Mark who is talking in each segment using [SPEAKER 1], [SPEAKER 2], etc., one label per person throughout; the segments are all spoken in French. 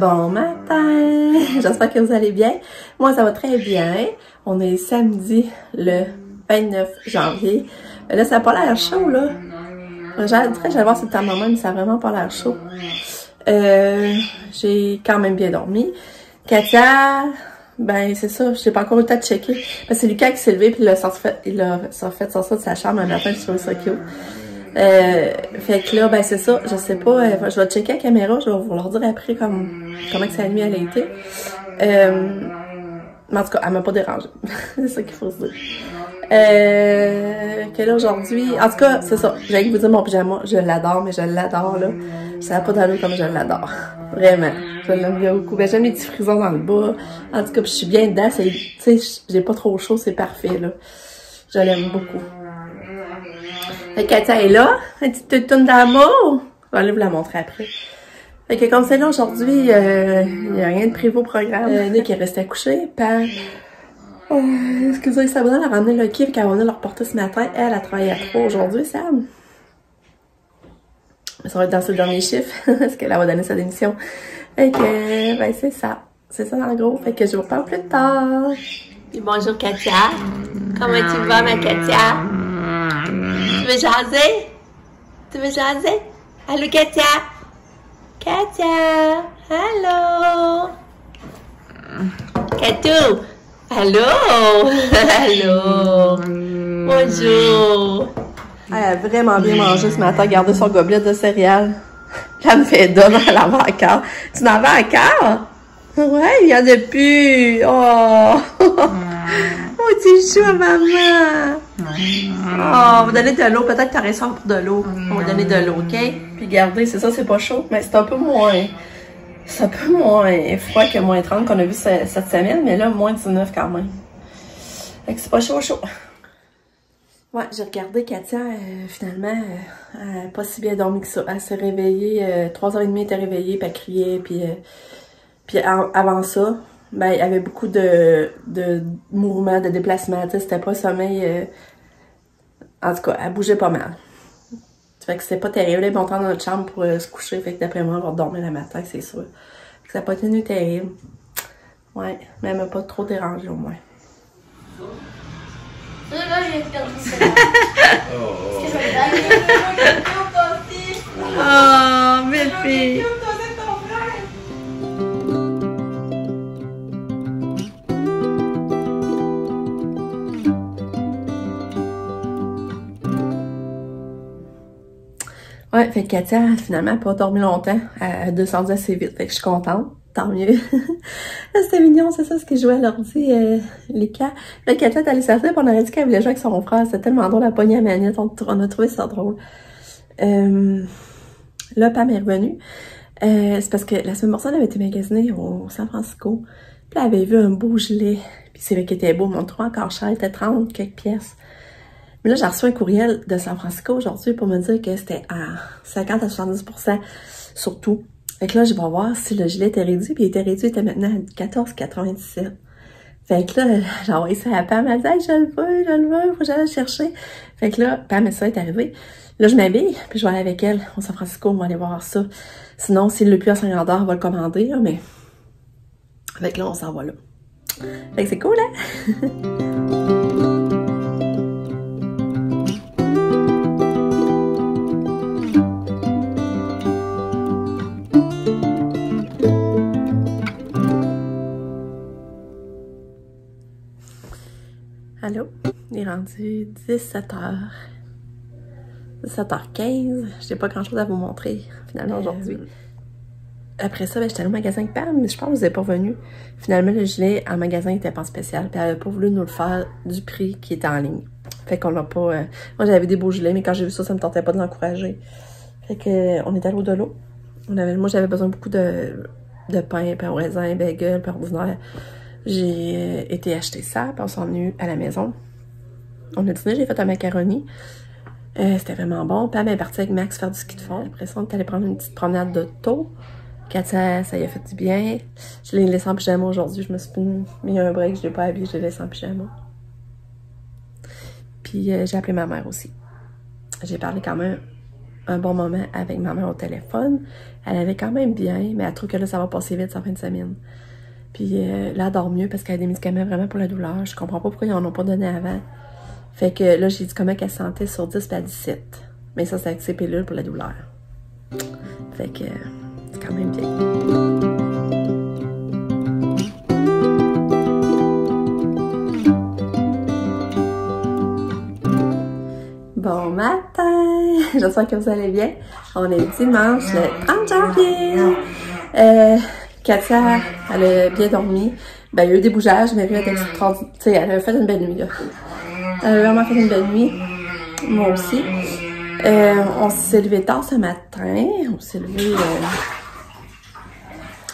[SPEAKER 1] Bon matin! J'espère que vous allez bien. Moi, ça va très bien. On est samedi, le 29 janvier. Là, ça n'a pas l'air chaud, là. J'allais voir si le thermomètre, mais ça n'a vraiment pas l'air chaud. J'ai quand même bien dormi. Katia, ben c'est ça, j'ai pas encore eu le temps de checker. Parce que c'est Lucas qui s'est levé puis il a fait sortir de sa chambre un matin, je trouvais ça cute. Fait que là, ben c'est ça, je sais pas, je vais checker la caméra, je vais vous leur dire après comment que sa nuit elle a été. Mais en tout cas, elle m'a pas dérangée. C'est ça qu'il faut se dire. Que là aujourd'hui, en tout cas, c'est ça, j'ai envie de vous dire mon pyjama, je l'adore, mais je l'adore là. Ça n'a pas d'allure comme je l'adore. Vraiment. Je l'aime bien beaucoup. Ben, j'aime les petits frisons dans le bas. En tout cas, je suis bien dedans. Tu sais, j'ai pas trop chaud, c'est parfait, là. Je l'aime beaucoup. Fait que Katia est là. Une petite toune d'amour. Je vais aller vous la montrer après. Fait que comme c'est là aujourd'hui, il n'y a rien de prévu au programme. Nick est resté couché. Excusez, Sabrina a ramené le kiff quand on a le reporter ce matin. Elle a travaillé à 3 aujourd'hui, Sam. Ça va être dans ce dernier chiffre, parce qu'elle va donner sa démission. Fait que, ben c'est ça. C'est ça en gros. Fait que je vous reparle plus tard. Et bonjour Katia. Comment tu vas ma Katia? Tu veux jaser? Tu veux jaser? Allô Katia? Katia? Allô? Katou? Allô? Allô? Bonjour. Elle a vraiment bien mangé ce matin, gardé son gobelet de céréales. Elle me fait donner, elle en va encore. Tu m'en vas encore? Ouais, il y en a plus. Oh! Oh, tu chou, maman! Oh, on va donner de l'eau. Peut-être que t'aurais soif pour de l'eau. On va donner de l'eau, OK? Puis regardez, c'est ça, c'est pas chaud, mais c'est un peu moins... C'est un peu moins froid que moins 30 qu'on a vu cette semaine, mais là, moins 19 quand même. Fait que c'est pas chaud, chaud. Ouais, j'ai regardé Katia, finalement, elle n'a pas si bien dormi que ça. Elle s'est réveillée, 3h30 elle était réveillée, puis elle criait, puis avant ça, ben, il y avait beaucoup de mouvements, de déplacements, tu sais, c'était pas sommeil, en tout cas, elle bougeait pas mal. Fait que c'était pas terrible, elle est montée dans notre chambre pour se coucher, fait que d'après moi, elle va dormir le matin, c'est sûr. Fait que ça n'a pas été une nuit terrible. Ouais, mais elle m'a pas trop dérangée au moins.
[SPEAKER 2] Là, j'ai perdu ça.
[SPEAKER 1] Oh, belle fille! Ouais, fait que Katia, finalement, elle n'a pas dormi longtemps. Elle a descendu assez vite, fait que je suis contente. Tant mieux. Là, c'était mignon, c'est ça ce que je jouais à l'ordi, les cas. Là, Katia est allée s'asseoir, puis on aurait dit qu'elle voulait jouer avec son frère. C'était tellement drôle, la poignée à manette. On a trouvé ça drôle. Là, Pam est revenue. C'est parce que la semaine passée, elle avait été magasinée au San Francisco. Puis elle avait vu un beau gilet. Puis c'est vrai qu'il était beau, mais on le trouvait encore cher. Il était 30 quelques pièces. Mais là, j'ai reçu un courriel de San Francisco aujourd'hui pour me dire que c'était à 50 à 70% sur tout. Fait que là, je vais voir si le gilet était réduit, puis il était réduit, il était maintenant à 14,97. Fait que là, j'ai envoyé ça à Pam, elle dit hey, je le veux, faut que j'aille le chercher. Fait que là, Pam, ça est arrivé. Là, je m'habille, puis je vais aller avec elle au San Francisco, on va aller voir ça. Sinon, s'il ne l'a plus à Saint-André, on va le commander, là, mais... Fait que là, on s'en va là. Fait que c'est cool, hein? Allô? Il est rendu 17h. 17h15. J'ai pas grand chose à vous montrer, finalement, aujourd'hui. Après ça, ben, j'étais allée au magasin avec Pam, mais je pense que vous n'êtes pas venu. Finalement, le gilet en magasin était pas spécial, puis elle n'a pas voulu nous le faire du prix qui était en ligne. Fait qu'on l'a pas... Moi, j'avais des beaux gilets, mais quand j'ai vu ça, ça me tentait pas de l'encourager. Fait que on est allé au de l'eau. Moi, j'avais besoin beaucoup de pain, pain au raisin, bagel, pain ordinaire. J'ai été acheter ça, puis on s'en est venu à la maison. On a dîné, j'ai fait un macaroni. C'était vraiment bon. Pam est partie avec Max faire du ski de fond. Après ça, on est allé prendre une petite promenade d'auto. Katia, ça y a fait du bien. Je l'ai laissé en pyjama aujourd'hui. Je me suis mis un break, je l'ai pas habillé, je l'ai laissé en pyjama. Puis j'ai appelé ma mère aussi. J'ai parlé quand même un bon moment avec ma mère au téléphone. Elle allait quand même bien, mais elle trouve que là, ça va passer vite sa fin de semaine. Puis là, elle dort mieux parce qu'elle a des médicaments vraiment pour la douleur. Je comprends pas pourquoi ils en ont pas donné avant. Fait que là, j'ai dit comment qu'elle se sentait sur 10 puis à 17. Mais ça, c'est avec ses pilules pour la douleur. Fait que c'est quand même bien. Bon matin! J'espère que vous allez bien. On est dimanche, le 30 janvier. Katia, elle a bien dormi. Ben, il y a eu des bougeages, mais elle était extraordinaire. Tu sais, elle a fait une belle nuit, là. Elle a vraiment fait une belle nuit. Moi aussi. On s'est levé tard ce matin. On s'est levé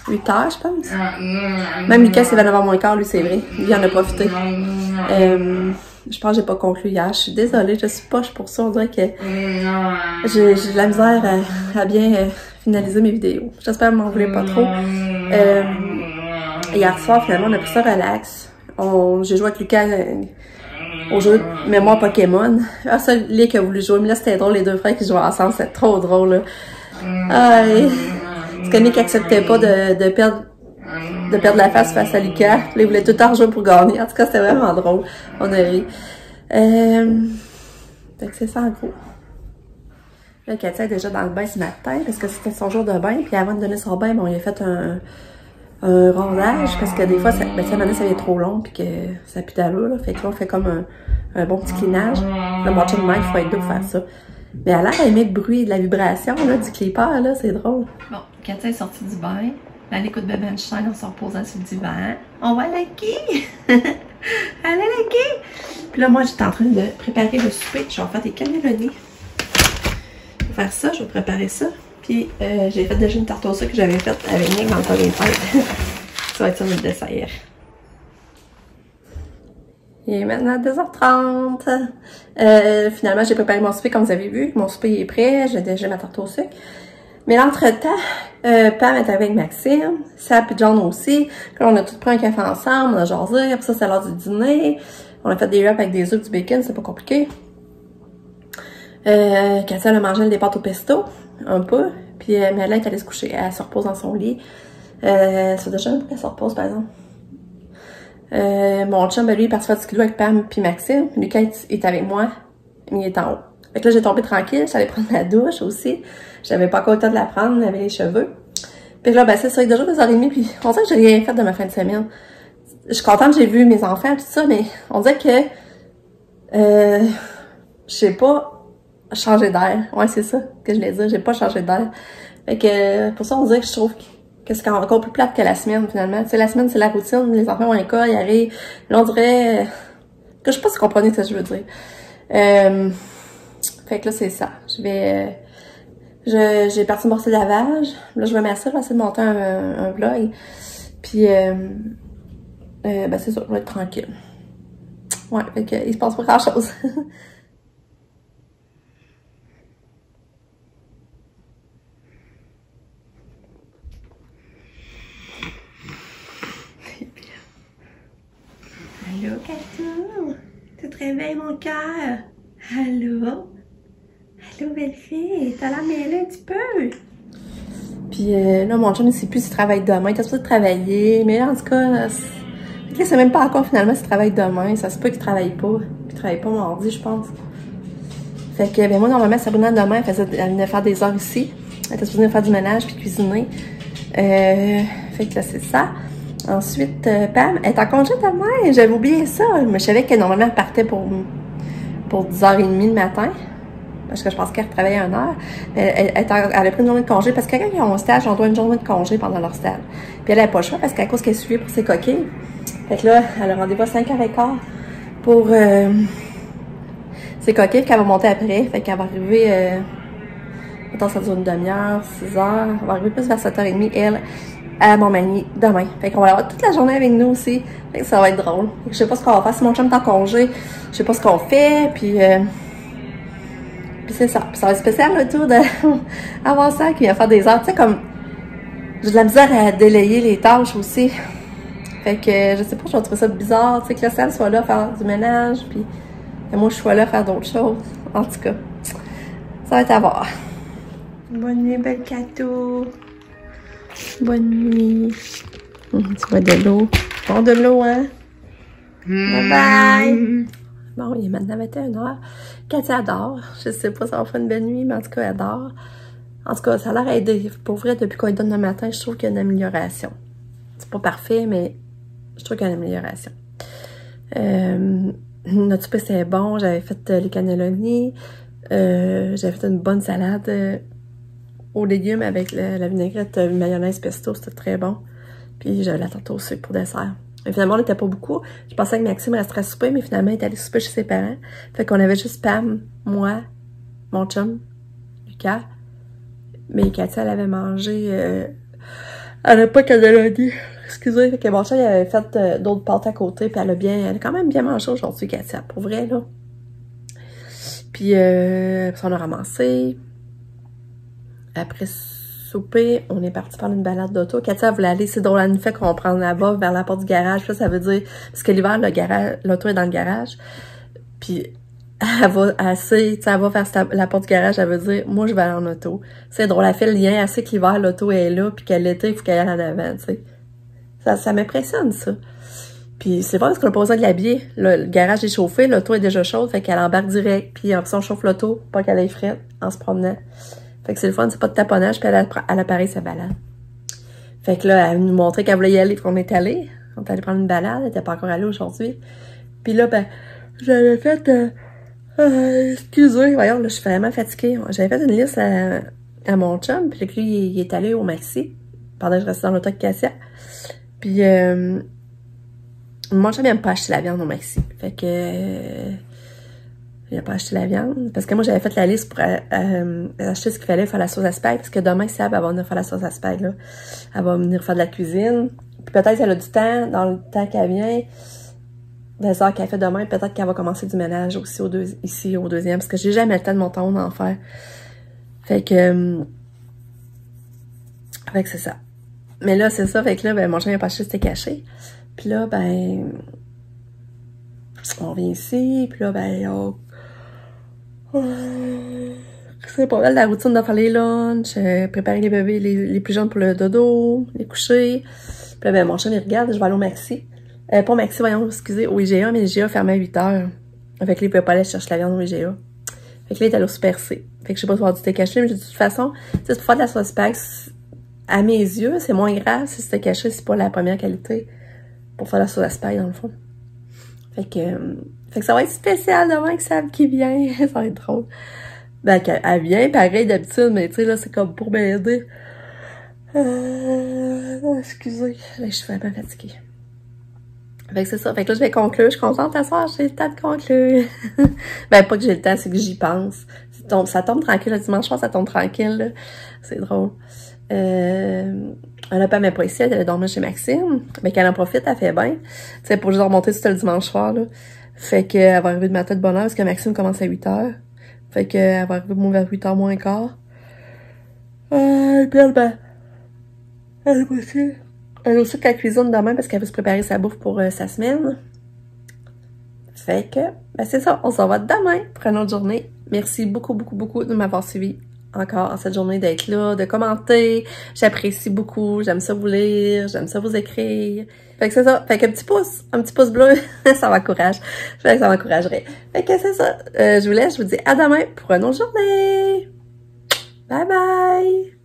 [SPEAKER 1] 8 h, je pense. Même Lucas s'est levé avant mon quart, lui, c'est vrai. Lui, il en a profité. Je pense que j'ai pas conclu hier. Je suis désolée, je suis poche pour ça. On dirait que j'ai de la misère à bien finaliser mes vidéos. J'espère que vous m'en voulez pas trop. Hier soir, finalement, on a pris ça relax. J'ai joué avec Lucas au jeu de mémoire Pokémon. Ah, ça, Lick a voulu jouer, mais là, c'était drôle, les deux frères qui jouaient ensemble. C'était trop drôle, là. Parce que Nick acceptait pas de perdre la face à Lucas. Là, il voulait tout le temps jouer pour gagner. En tout cas, c'était vraiment drôle. On a ri. Fait que c'est ça, en gros. Là, Katia est déjà dans le bain ce matin parce que c'était son jour de bain. Puis avant de donner son bain, bon, il a fait un rondage parce que des fois, ça vient trop long puis que ça pue d'allure, là. Fait que là, on fait comme un bon petit clinage. Le mon chum de Mike, il faut être deux pour faire ça. Mais elle a l'air d'aimer le bruit de la vibration, là, du clipper, là. C'est drôle. Bon, Katia est sortie du bain. Là, elle écoute Bebe Einstein en se reposant sur le divan. On va liker! Elle a liké! Puis là, moi, j'étais en train de préparer le souper. Je vais faire des cannelloni. Je vais faire ça, je vais préparer ça. Puis, j'ai fait déjà une tarte au sucre que j'avais faite avec Nick dans le temps des fêtes. Ça va être ça notre dessert. Il est maintenant 2h30. Finalement, j'ai préparé mon souper comme vous avez vu. Mon souper est prêt. J'ai déjà ma tarte au sucre. Mais l'entretemps, Pam est avec Maxime, Sap et John aussi. Là, on a tous pris un café ensemble, on a jasé. Après ça, c'est l'heure du dîner. On a fait des wraps avec des œufs, du bacon, c'est pas compliqué. Katia a mangé des pâtes au pesto, un peu. Puis Mélanie est allée se coucher, elle se repose dans son lit. C'est déjà un peu qu'elle se repose, par exemple. Mon chum, lui, il est parti faire du ski avec Pam puis Maxime. Lucas est avec moi, mais il est en haut. Fait que là, j'ai tombé tranquille, j'allais prendre la douche aussi. J'avais pas encore le temps de la prendre, elle avait les cheveux. Puis là, ben c'est ça, il est déjà 2h30, puis on dirait que j'ai rien fait de ma fin de semaine. Je suis contente, j'ai vu mes enfants, tout ça, mais on dirait que, je sais pas, changer d'air. Ouais, c'est ça que je voulais dire, j'ai pas changé d'air. Fait que, pour ça, on dirait que je trouve que c'est encore plus plate que la semaine, finalement. Tu sais, la semaine, c'est la routine, les enfants ont un cas, ils arrivent. Là, on dirait, que je sais pas si vous comprenez ce que je veux dire. Fait que là, c'est ça. J'ai parti me brosser le lavage. Là, je vais mettre ça, je vais essayer de monter un vlog. Puis, ben c'est ça, je vais être tranquille. Ouais, fait que, il se passe pas grand chose. Allô, Katou? Tu te réveilles, mon cœur? Allô? Allô, belle fille, t'as la mêlée un petit peu. Puis là, mon chum ne sait plus s'il travaille demain. Il était supposé travailler, mais en tout cas, il sait même pas encore finalement s'il travaille demain. Ça se peut qu'il travaille pas. Puis il travaille pas mardi, je pense. Fait que, ben moi, normalement, Sabrina, demain, elle venait faire des heures ici. Elle était supposée faire du ménage puis cuisiner. Fait que là, c'est ça. Ensuite, Pam, elle est en congé demain. J'avais oublié ça. Mais je savais que normalement, elle partait pour 10h30 le matin. Parce que je pense qu'elle travaillait 1 heure. Elle a pris une journée de congé. Parce que quand ils ont un stage, on doit une journée de congé pendant leur stage. Puis elle n'a pas le choix parce qu'à cause qu'elle est suivie pour ses coquilles. Fait que là, elle a rendez-vous à 5h15 pour ses coquilles qu'elle va monter après. Fait qu'elle va arriver, attends, ça dure une demi-heure, 6h. Elle va arriver plus vers 7h30, elle, à Montmagny demain. Fait qu'on va avoir toute la journée avec nous aussi. Fait que ça va être drôle. Fait que je sais pas ce qu'on va faire. Si mon chum est en congé, je sais pas ce qu'on fait. Puis c'est ça. Puis ça va être spécial le tour d'avoir ça qui vient faire des heures. Tu sais, comme j'ai de la misère à délayer les tâches aussi. Fait que je sais pas, je vais trouver ça bizarre. Tu sais, que la salle soit là faire du ménage. Puis que moi je sois là faire d'autres choses. En tout cas, ça va être à voir. Bonne nuit, belle Cato. Bonne nuit. Tu bois de l'eau. Bon, de l'eau, hein? Bye bye! Bon, il est maintenant 21h. Cathy adore. Je sais pas si ça va faire une belle nuit, mais en tout cas, elle adore. En tout cas, ça a l'air aidé. Pour vrai, depuis qu'on lui donne le matin, je trouve qu'il y a une amélioration. C'est pas parfait, mais je trouve qu'il y a une amélioration. Notre souper, c'était bon. J'avais fait les cannelloni. J'avais fait une bonne salade aux légumes avec la vinaigrette mayonnaise pesto. C'était très bon. Puis j'avais la tarte au sucre pour dessert. Et finalement, on n'était pas beaucoup. Je pensais que Maxime resterait à souper, mais finalement, il est allé souper chez ses parents. Fait qu'on avait juste Pam, moi, mon chum, Lucas. Mais Cathy, elle avait mangé... elle n'a pas cannelloni. Excusez. Fait que mon chum, il avait fait d'autres pâtes à côté. Puis elle a quand même bien mangé aujourd'hui, Cathy. Pour vrai, là. Puis, on a ramassé. Après souper, on est parti faire une balade d'auto. Cathy, elle voulait aller, c'est drôle, elle nous fait qu'on prend là-bas vers la porte du garage. Puis ça veut dire, parce que l'hiver, l'auto est dans le garage. Puis elle va assez, tu sais, elle va faire la porte du garage, elle veut dire, moi, je vais aller en auto. C'est drôle, elle fait le lien assez que l'hiver, l'auto est là, puis qu'elle l'été, il faut qu'elle aille en avant, tu sais. Ça m'impressionne, ça. Puis c'est pas parce qu'on a pas besoin de l'habiller. Le garage est chauffé, l'auto est déjà chaude, fait qu'elle embarque direct. Puis en plus, on chauffe l'auto, pas qu'elle aille frette en se promenant. Fait que c'est le fun, c'est pas de taponnage, puis elle appareille sa balade. Fait que là, elle nous montrait qu'elle voulait y aller, qu'on est allé. On est allé prendre une balade, elle était pas encore allée aujourd'hui. Puis là, ben, j'avais fait... excusez, voyons, là, je suis vraiment fatiguée. J'avais fait une liste à mon chum, puis lui, il est allé au Maxi, pendant que je restais dans l'auto avec Cassia. Puis, mon chum, il aime pas acheter la viande au Maxi. Fait que... il a pas acheté la viande. Parce que moi, j'avais fait la liste pour acheter ce qu'il fallait faire la sauce à spag. Parce que demain, Sab, elle va venir faire la sauce à spag, là. Elle va venir faire de la cuisine. Puis peut-être qu'elle a du temps, dans le temps qu'elle vient, les heures qu'elle fait demain, peut-être qu'elle va commencer du ménage aussi ici au deuxième. Parce que j'ai jamais le temps de monter en haut d'en faire. Fait que c'est ça. Mais là, c'est ça. Fait que là, ben, mon chien n'a pas acheté, c'était caché. Puis là, ben, on vient ici. Puis là, ben, c'est pas mal la routine de faire les lunchs, préparer les bébés les plus jeunes pour le dodo, les coucher. Puis là, ben, mon chien, il regarde, je vais aller au Maxi. Pas au Maxi, voyons, excusez, au IGA, mais l'IGA fermait à 8h. Fait que là, il pouvait pas aller chercher la viande au IGA. Fait que là, il est allé au Super C. Fait que je sais pas si on va du steak caché, mais de toute façon, tu sais, pour faire de la sauce spag, à mes yeux, c'est moins grave si c'était caché, c'est pas la première qualité pour faire la sauce spag, dans le fond. Fait que ça va être spécial demain que Sab qui vient. Ça va être drôle. Ben, elle vient, pareil d'habitude, mais tu sais, là, c'est comme pour m'aider. Excusez. Là, je suis vraiment fatiguée. Fait que c'est ça. Fait que là, je vais conclure. Je suis contente à soir, j'ai le temps de conclure. Ben, pas que j'ai le temps, c'est que j'y pense. Ça tombe tranquille. Le dimanche soir, ça tombe tranquille, c'est drôle. Elle n'a pas même pas ici, elle allait dormir chez Maxime. Mais qu'elle en profite, elle fait bien. Tu sais, pour juste remonter tout le dimanche soir, là. Fait qu'elle va arriver de matin de bonne heure, parce que Maxime commence à 8h. Fait qu'elle va arriver vers 8h moins quart. Et puis elle, ben, elle a aussi que la cuisine demain, parce qu'elle veut se préparer sa bouffe pour sa semaine. Fait que, ben c'est ça, on s'en va demain pour une autre journée. Merci beaucoup, beaucoup, beaucoup de m'avoir suivi encore en cette journée, d'être là, de commenter. J'apprécie beaucoup, j'aime ça vous lire, j'aime ça vous écrire. Fait que c'est ça, fait qu'un petit pouce bleu, ça m'encourage. Fait que ça m'encouragerait. Fait que c'est ça, je vous laisse, je vous dis à demain pour une autre journée. Bye bye!